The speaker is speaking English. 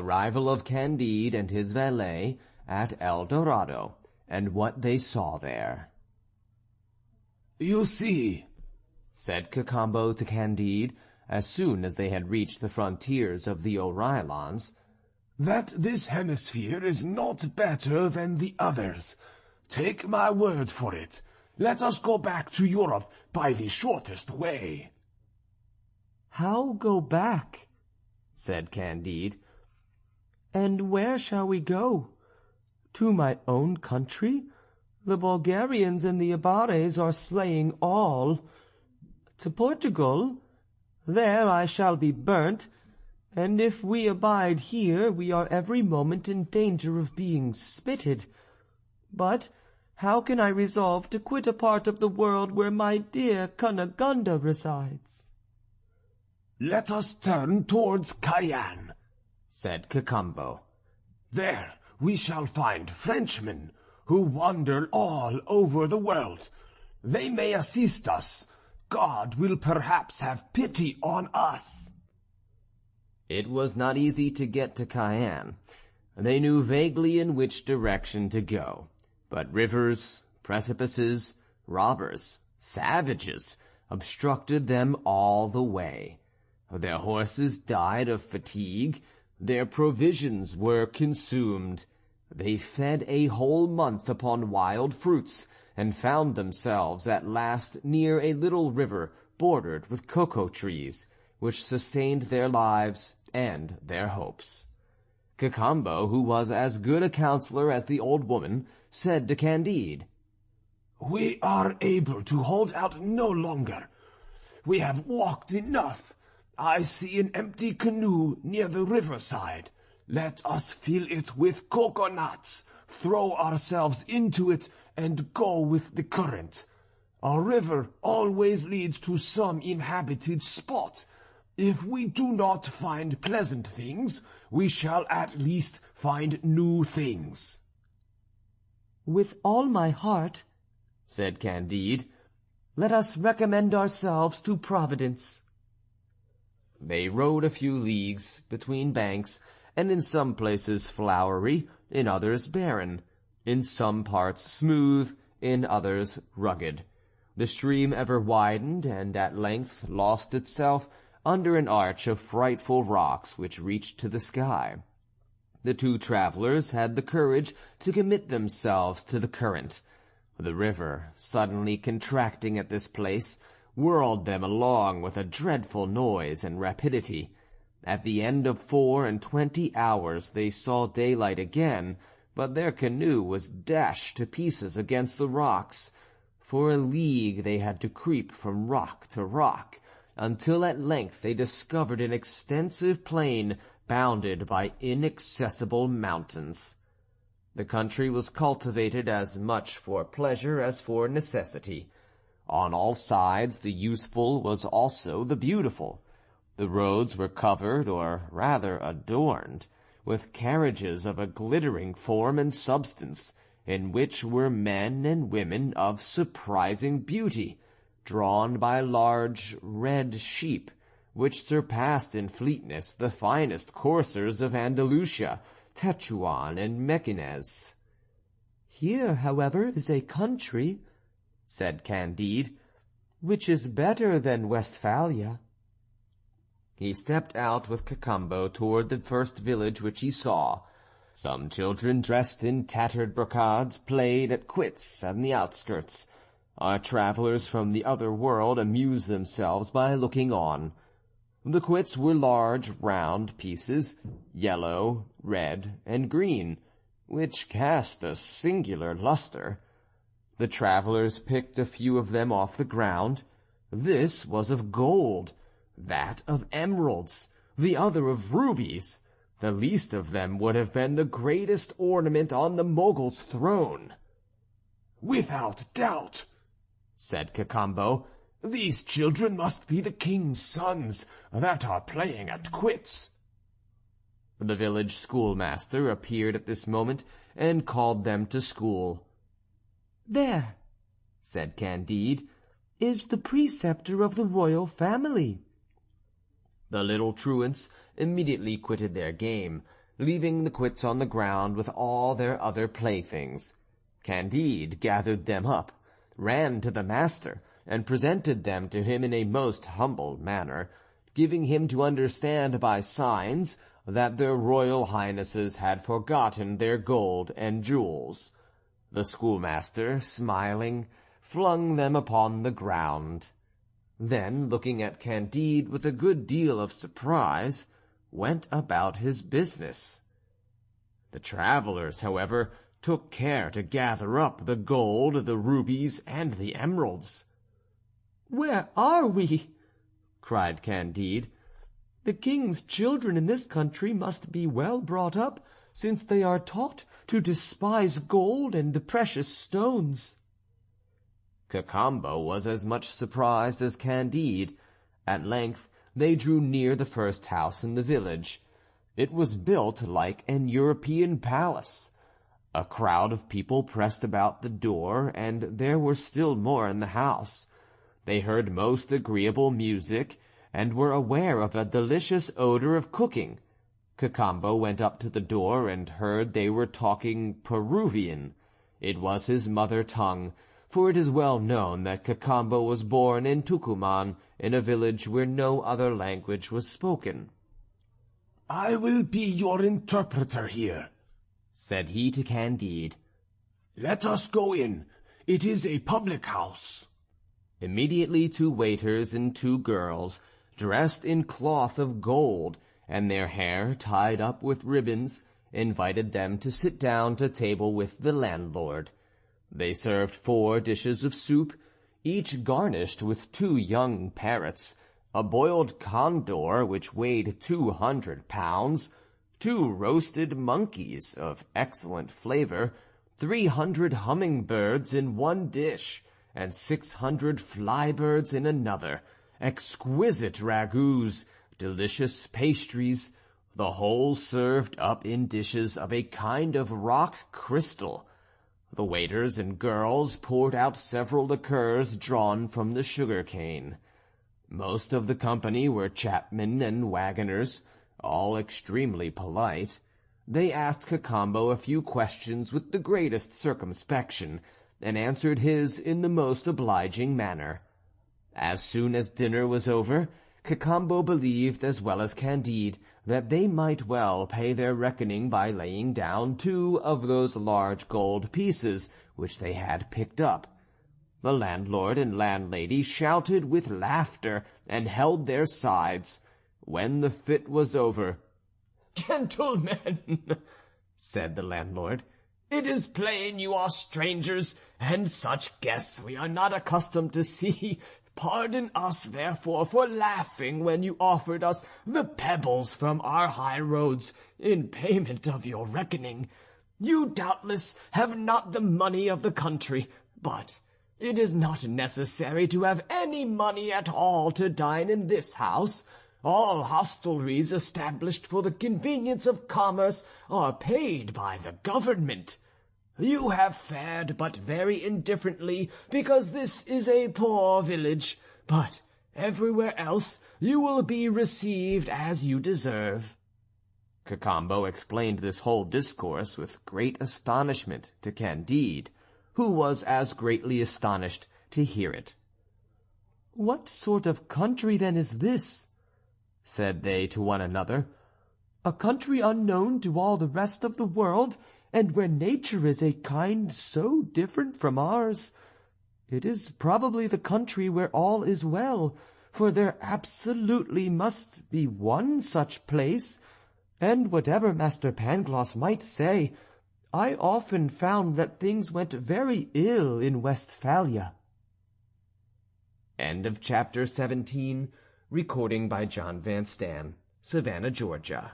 arrival of Candide and his valet at Eldorado, and what they saw there. "You see," said Cacambo to Candide, as soon as they had reached the frontiers of the Oreillons, "that this hemisphere is not better than the others. Take my word for it. Let us go back to Europe by the shortest way." "How go back?" said Candide. "And where shall we go? To my own country? The Bulgarians and the Abares are slaying all. To Portugal? There I shall be burnt, and if we abide here we are every moment in danger of being spitted. But how can I resolve to quit a part of the world where my dear Cunegonde resides?" "Let us turn towards Cayenne," said Cacambo. "There we shall find Frenchmen who wander all over the world. They may assist us. God will perhaps have pity on us." It was not easy to get to Cayenne. They knew vaguely in which direction to go, but rivers, precipices, robbers, savages obstructed them all the way. Their horses died of fatigue, their provisions were consumed. They fed a whole month upon wild fruits, and found themselves at last near a little river bordered with cocoa trees, which sustained their lives and their hopes. Cacambo, who was as good a counsellor as the old woman, said to Candide, "We are able to hold out no longer. We have walked enough. I see an empty canoe near the riverside. Let us fill it with coconuts, throw ourselves into it, and go with the current. A river always leads to some inhabited spot. If we do not find pleasant things, we shall at least find new things." "With all my heart," said Candide. "Let us recommend ourselves to Providence." They rode a few leagues between banks, and in some places flowery, in others barren, in some parts smooth, in others rugged. The stream ever widened, and at length lost itself under an arch of frightful rocks which reached to the sky. The two travellers had the courage to commit themselves to the current. The river, suddenly contracting at this place, whirled them along with a dreadful noise and rapidity. At the end of 24 hours they saw daylight again, but their canoe was dashed to pieces against the rocks. For a league they had to creep from rock to rock, until at length they discovered an extensive plain bounded by inaccessible mountains. The country was cultivated as much for pleasure as for necessity. On all sides the useful was also the beautiful. The roads were covered, or rather adorned, with carriages of a glittering form and substance, in which were men and women of surprising beauty, drawn by large red sheep, which surpassed in fleetness the finest coursers of Andalusia, Tetuan, and Mequinez. "Here, however, is a country," said Candide, "which is better than Westphalia." He stepped out with Cacambo toward the first village which he saw. Some children dressed in tattered brocades played at quoits on the outskirts. Our travellers from the other world amused themselves by looking on. The quoits were large round pieces, yellow, red, and green, which cast a singular lustre. The travellers picked a few of them off the ground. This was of gold, that of emeralds, the other of rubies. The least of them would have been the greatest ornament on the Mogul's throne. "Without doubt," said Cacambo, "these children must be the king's sons that are playing at quoits." The village schoolmaster appeared at this moment and called them to school. "There," said Candide, "is the preceptor of the royal family." The little truants immediately quitted their game. leaving the quits on the ground with all their other playthings. Candide gathered them up, ran to the master, and presented them to him in a most humble manner, giving him to understand by signs that their royal highnesses had forgotten their gold and jewels. The schoolmaster, smiling, flung them upon the ground. Then, looking at Candide with a good deal of surprise, went about his business. The travellers, however, took care to gather up the gold, the rubies, and the emeralds. "Where are we?" cried Candide. "The king's children in this country must be well brought up, since they are taught to despise gold and the precious stones." Cacambo was as much surprised as Candide. At length they drew near the first house in the village. It was built like an European palace. A crowd of people pressed about the door, and there were still more in the house. They heard most agreeable music, and were aware of a delicious odor of cooking. Cacambo went up to the door and heard they were talking Peruvian. It was his mother tongue, for it is well known that Cacambo was born in Tucuman, in a village where no other language was spoken. "I will be your interpreter here," said he to Candide. "Let us go in. It is a public house." Immediately 2 waiters and 2 girls, dressed in cloth of gold, and their hair tied up with ribbons, invited them to sit down to table with the landlord. They served 4 dishes of soup, each garnished with 2 young parrots, a boiled condor which weighed 200 pounds, 2 roasted monkeys of excellent flavour, 300 humming-birds in one dish, and 600 fly-birds in another, exquisite ragouts, delicious pastries, the whole served up in dishes of a kind of rock crystal. The waiters and girls poured out several liqueurs drawn from the sugar-cane. Most of the company were chapmen and waggoners, all extremely polite. They asked Cacambo a few questions with the greatest circumspection, and answered his in the most obliging manner. As soon as dinner was over, Cacambo believed, as well as Candide, that they might well pay their reckoning by laying down 2 of those large gold pieces which they had picked up. The landlord and landlady shouted with laughter and held their sides. When the fit was over, "Gentlemen," said the landlord, "it is plain you are strangers, and such guests we are not accustomed to see. Pardon us, therefore, for laughing when you offered us the pebbles from our high roads in payment of your reckoning. You doubtless have not the money of the country, but it is not necessary to have any money at all to dine in this house. All hostelries established for the convenience of commerce are paid by the government. You have fared but very indifferently because this is a poor village, but everywhere else you will be received as you deserve." Cacambo explained this whole discourse with great astonishment to Candide, who was as greatly astonished to hear it. "What sort of country then is this?" said they to one another. "A country unknown to all the rest of the world, and where nature is a kind so different from ours. It is probably the country where all is well, for there absolutely must be one such place, and whatever Master Pangloss might say, I often found that things went very ill in Westphalia." End of chapter 17. Recording by John Van Stan, Savannah, Georgia.